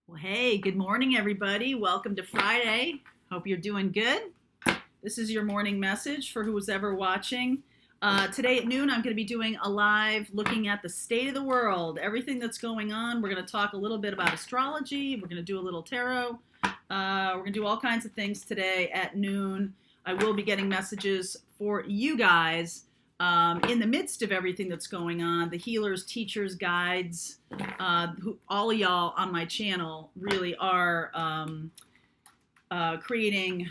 Well, hey, good morning, everybody. Welcome to Friday. Hope you're doing good. This is your morning message for who's ever watching. Today at noon, I'm going to be doing a live looking at the state of the world, everything that's going on. We're going to talk a little bit about astrology. We're going to do a little tarot. We're going to do all kinds of things today at noon. I will be getting messages for you guys in the midst of everything that's going on. The healers, teachers, guides, all of y'all on my channel really are creating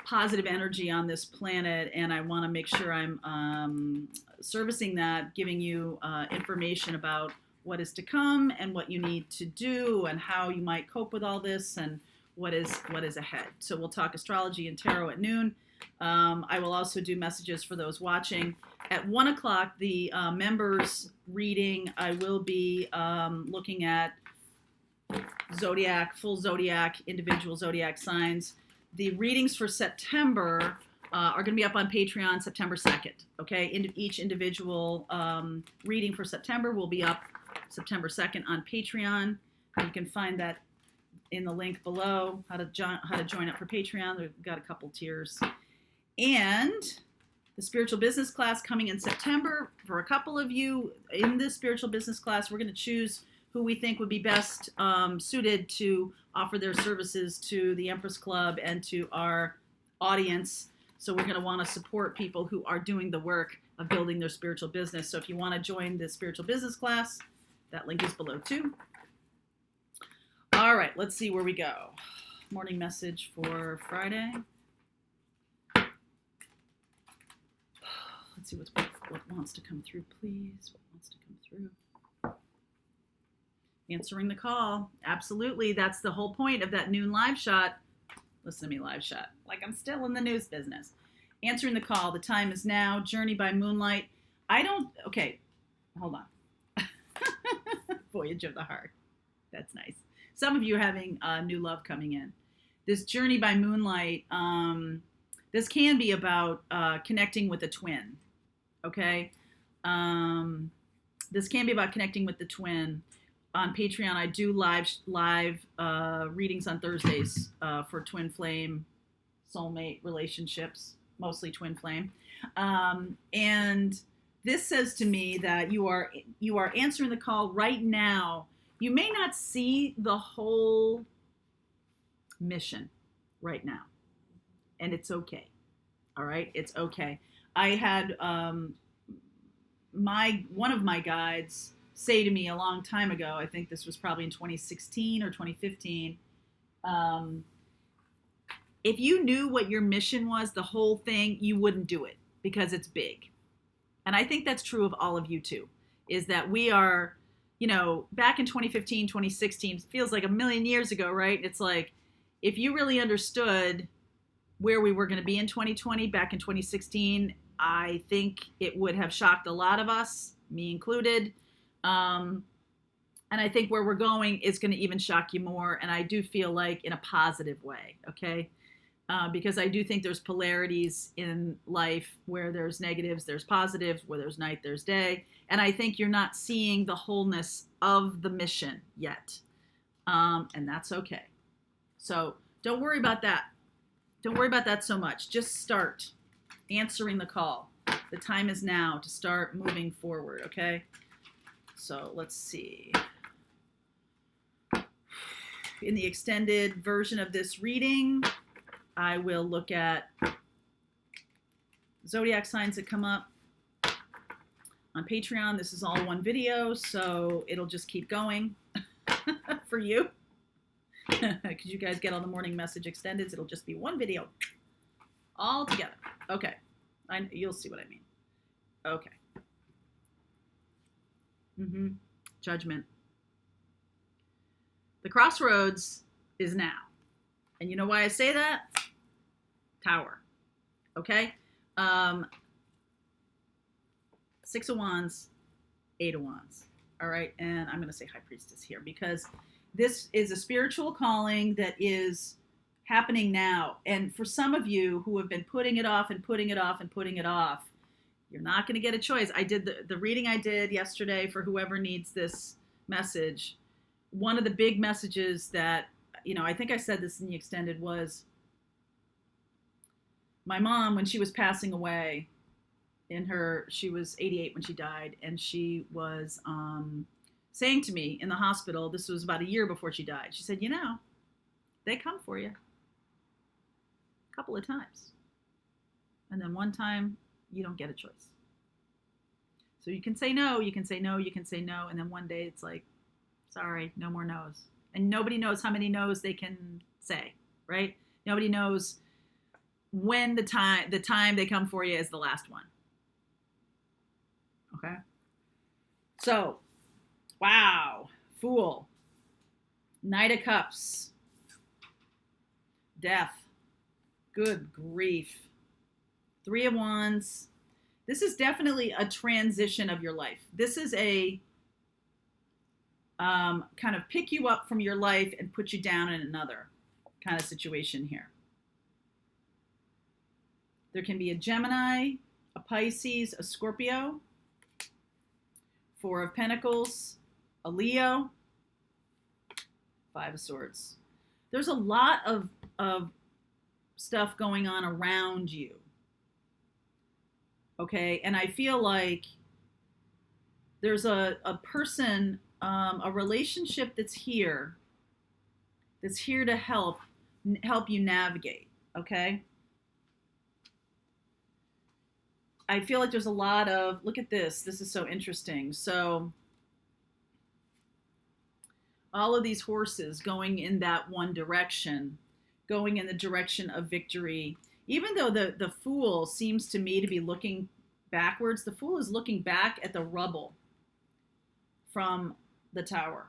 positive energy on this planet, and I want to make sure I'm servicing that, giving you information about what is to come and what you need to do and how you might cope with all this and what is ahead. So we'll talk astrology and tarot at noon. I will also do messages for those watching. At 1 o'clock, the members reading, I will be looking at zodiac, full zodiac, individual zodiac signs. The readings for September are going to be up on Patreon September 2nd. Okay, each individual reading for September will be up September 2nd on Patreon. You can find that in the link below, how to join up for Patreon. We've got a couple tiers. And the spiritual business class coming in September. For a couple of you in this spiritual business class, we're going to choose who we think would be best suited to offer their services to the Empress Club and to our audience. So we're going to want to support people who are doing the work of building their spiritual business. So if you want to join the spiritual business class, that link is below too. All right, let's see where we go. Morning message for Friday. Let's see what wants to come through, please. What wants to come through? Answering the call. Absolutely. That's the whole point of that noon live shot. Listen to me, live shot. Like I'm still in the news business. Answering the call. The time is now. Journey by Moonlight. Okay, hold on. Voyage of the Heart. That's nice. Some of you are having new love coming in. This Journey by Moonlight, this can be about connecting with a twin. Okay? This can be about connecting with the twin. On Patreon, I do live readings on Thursdays for twin flame, soulmate relationships, mostly twin flame. And this says to me that you are answering the call right now. You may not see the whole mission right now, and it's okay. All right, it's okay. I had one of my guides say to me a long time ago, I think this was probably in 2016 or 2015, if you knew what your mission was, the whole thing, you wouldn't do it because it's big. And I think that's true of all of you too, is that we are, back in 2015, 2016, feels like a million years ago, right? It's like, if you really understood where we were going to be in 2020, back in 2016, I think it would have shocked a lot of us, me included. And I think where we're going is going to even shock you more. And I do feel like in a positive way, okay? Because I do think there's polarities in life where there's negatives, there's positives, where there's night, there's day. And I think you're not seeing the wholeness of the mission yet. And that's okay. So don't worry about that. Don't worry about that so much. Just start answering the call. The time is now to start moving forward, okay? So let's see. In the extended version of this reading, I will look at zodiac signs that come up on Patreon. This is all one video, so it'll just keep going for you. Because you guys get all the morning message extendeds. It'll just be one video all together. Okay. You'll see what I mean. Okay. Judgment. The crossroads is now. And you know why I say that? Tower. Okay? 6 of Wands, 8 of Wands. All right? And I'm going to say High Priestess here because this is a spiritual calling that is happening now. And for some of you who have been putting it off and putting it off and putting it off, you're not going to get a choice. I did the reading I did yesterday for whoever needs this message one of the big messages that, I think I said this in the extended was my mom, when she was passing away, she was 88 when she died, and she was saying to me in the hospital, this was about a year before she died, she said, they come for you a couple of times. And then one time, you don't get a choice. So you can say no, you can say no, you can say no, and then one day it's like, sorry, no more no's. And nobody knows how many no's they can say, right? Nobody knows when the time they come for you is the last one. Okay? So, wow, Fool, Knight of Cups, Death, good grief, Three of Wands. This is definitely a transition of your life. This is a kind of pick you up from your life and put you down in another kind of situation here. There can be a Gemini, a Pisces, a Scorpio, Four of Pentacles, a Leo, Five of Swords. There's a lot of stuff going on around you. Okay, and I feel like there's a person, a relationship that's here to help you navigate, okay? I feel like there's a lot of, look at this is so interesting. So all of these horses going in that one direction, going in the direction of victory. Even though the Fool seems to me to be looking backwards, the Fool is looking back at the rubble from the Tower,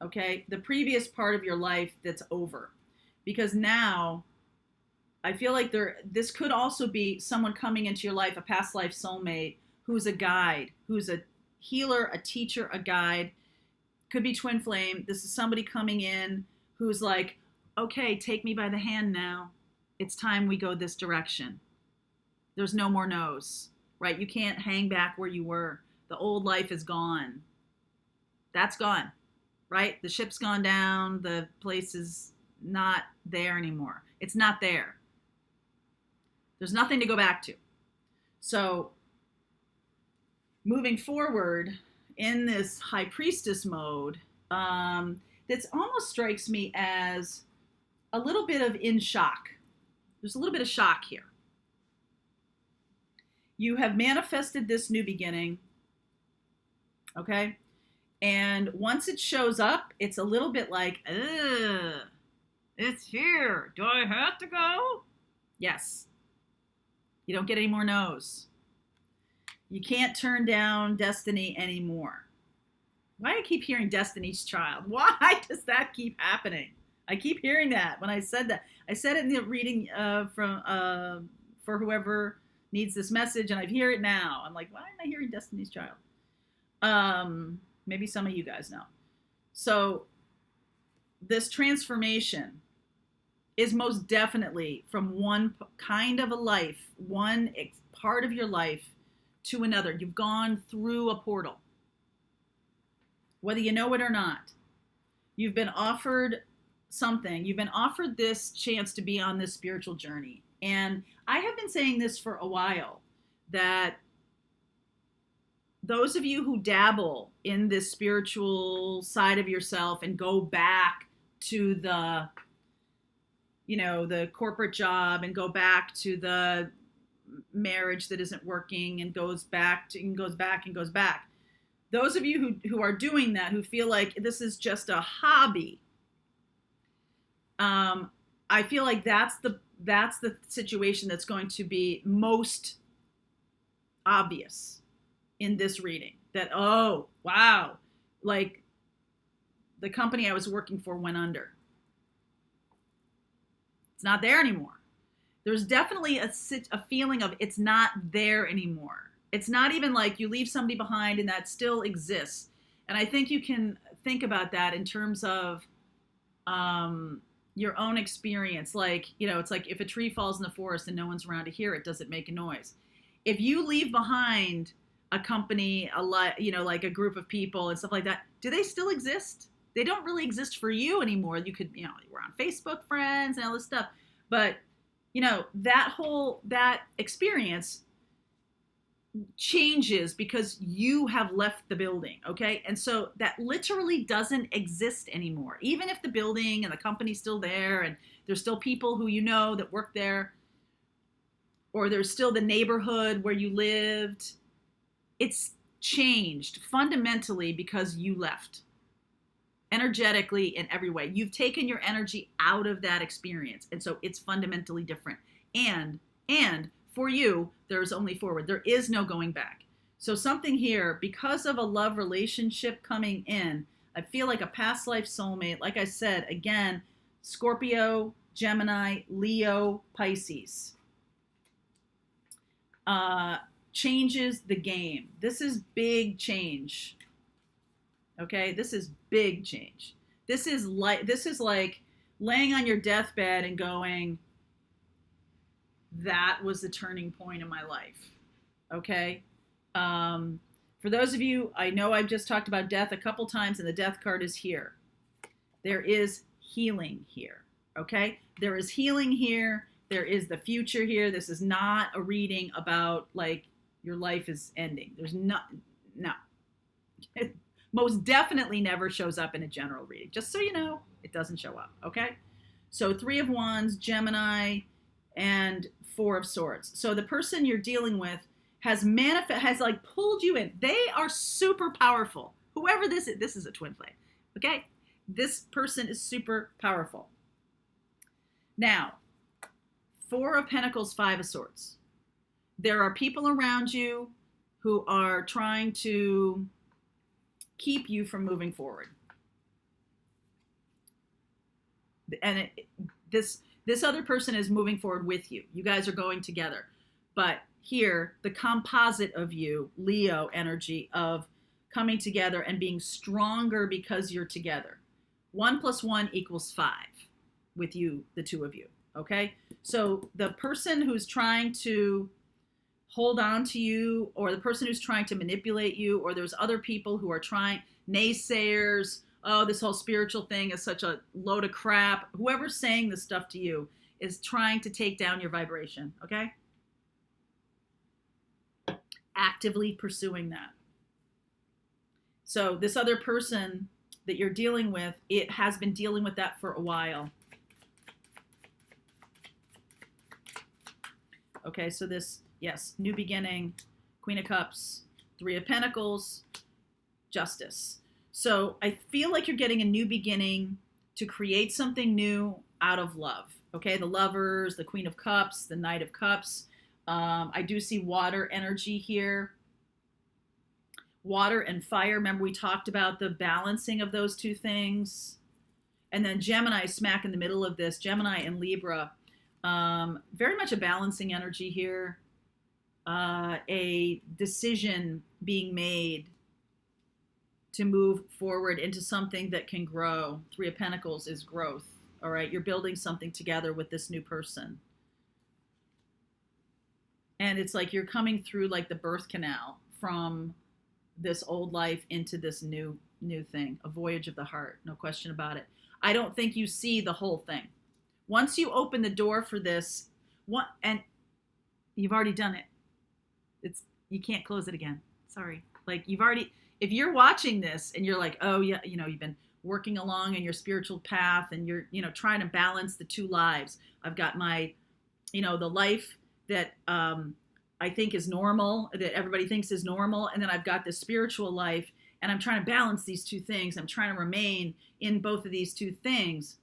okay? The previous part of your life that's over. Because now, I feel like this could also be someone coming into your life, a past life soulmate, who's a guide, who's a healer, a teacher, a guide. Could be twin flame. This is somebody coming in who's like, okay, take me by the hand now. It's time we go this direction. There's no more no's, right? You can't hang back where you were. The old life is gone. That's gone, right? The ship's gone down. The place is not there anymore. It's not there. There's nothing to go back to. So moving forward in this High Priestess mode, that almost strikes me as a little bit of in shock. There's a little bit of shock here. You have manifested this new beginning, okay? And once it shows up, it's a little bit like, it's here. Do I have to go? Yes. You don't get any more no's. You can't turn down destiny anymore. Why do I keep hearing Destiny's Child? Why does that keep happening? I keep hearing that when I said that. I said it in the reading for whoever needs this message, and I hear it now. I'm like, why am I hearing Destiny's Child? Maybe some of you guys know. So this transformation is most definitely from one kind of a life, one part of your life to another. You've gone through a portal. Whether you know it or not, you've been offered something. You've been offered this chance to be on this spiritual journey. And I have been saying this for a while, that those of you who dabble in this spiritual side of yourself and go back to the corporate job and go back to the marriage that isn't working and goes back. Those of you who are doing that, who feel like this is just a hobby, I feel like that's the situation that's going to be most obvious in this reading. That, oh, wow, like the company I was working for went under. It's not there anymore. There's definitely a feeling of it's not there anymore. It's not even like you leave somebody behind and that still exists. And I think you can think about that in terms of your own experience. Like, it's like if a tree falls in the forest and no one's around to hear it, does it make a noise? If you leave behind a company, like a group of people and stuff like that, do they still exist? they don't really exist for you anymore. You could, we're on Facebook friends and all this stuff. But, that experience changes because you have left the building, okay? And so that literally doesn't exist anymore. Even if the building and the company's still there and there's still people who that work there, or there's still the neighborhood where you lived, it's changed fundamentally because you left. Energetically, in every way. You've taken your energy out of that experience. And so it's fundamentally different. And for you, there's only forward. There is no going back. So something here, because of a love relationship coming in, I feel like a past life soulmate, like I said, again, Scorpio, Gemini, Leo, Pisces, changes the game. This is big change. Okay, this is big change. This is like laying on your deathbed and going, that was the turning point in my life. Okay. For those of you, I know I've just talked about death a couple times, and the death card is here. There is healing here. Okay. There is healing here. There is the future here. This is not a reading about like your life is ending. There's no. It most definitely never shows up in a general reading. Just so you know, it doesn't show up. Okay. So 3 of Wands, Gemini, and 4 of Swords. So the person you're dealing with has like pulled you in. They are super powerful. Whoever this is a twin flame. Okay. This person is super powerful. Now, 4 of Pentacles, 5 of Swords. There are people around you who are trying to keep you from moving forward. And this other person is moving forward with you. You guys are going together. But here, the composite of you, Leo energy of coming together and being stronger because you're together. 1 + 1 = 5 with you, the 2 of you. Okay? So the person who's trying to hold on to you, or the person who's trying to manipulate you, or there's other people who are trying, naysayers, oh, this whole spiritual thing is such a load of crap. Whoever's saying this stuff to you is trying to take down your vibration, okay? Actively pursuing that. So this other person that you're dealing with, it has been dealing with that for a while. Okay, so this, yes, new beginning, Queen of Cups, 3 of Pentacles, Justice. So I feel like you're getting a new beginning to create something new out of love. Okay, the Lovers, the Queen of Cups, the Knight of Cups. I do see water energy here. Water and fire. Remember we talked about the balancing of those two things. And then Gemini smack in the middle of this. Gemini and Libra. Very much a balancing energy here. A decision being made to move forward into something that can grow. 3 of Pentacles is growth. All right, you're building something together with this new person. And it's like you're coming through like the birth canal from this old life into this new thing. A voyage of the heart, no question about it. I don't think you see the whole thing. Once you open the door for this, and you've already done it. You can't close it again. Sorry. Like if you're watching this and you're like, oh yeah, you've been working along in your spiritual path and you're, trying to balance the two lives. I've got my, the life that I think is normal, that everybody thinks is normal. And then I've got this spiritual life and I'm trying to balance these two things. I'm trying to remain in both of these two things.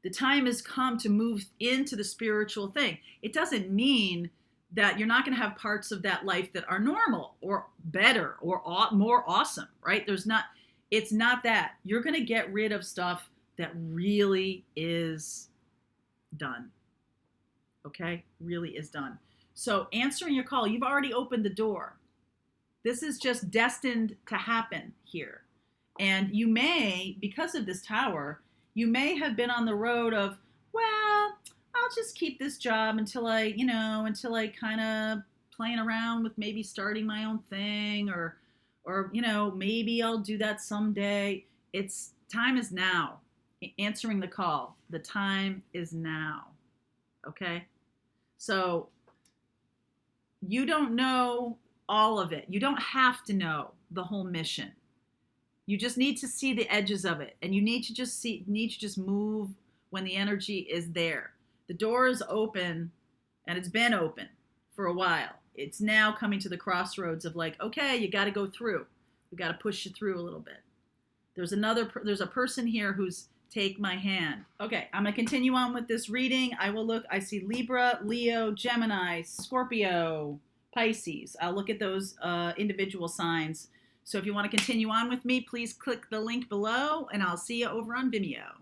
The time has come to move into the spiritual thing. It doesn't mean that you're not going to have parts of that life that are normal or better or more awesome, right? It's not that. You're going to get rid of stuff that really is done. Okay? Really is done. So answering your call, you've already opened the door. This is just destined to happen here. And you may, because of this Tower, you may have been on the road of, well, I'll just keep this job until I kind of playing around with maybe starting my own thing or maybe I'll do that someday. It's time is now. Answering the call. The time is now. Okay? So you don't know all of it. You don't have to know the whole mission. You just need to see the edges of it, and you need to just move when the energy is there. The door is open, and it's been open for a while. It's now coming to the crossroads of like, okay, you got to go through. We got to push you through a little bit. There's a person here who's take my hand. Okay, I'm going to continue on with this reading. I see Libra, Leo, Gemini, Scorpio, Pisces. I'll look at those individual signs. So if you want to continue on with me, please click the link below, and I'll see you over on Vimeo.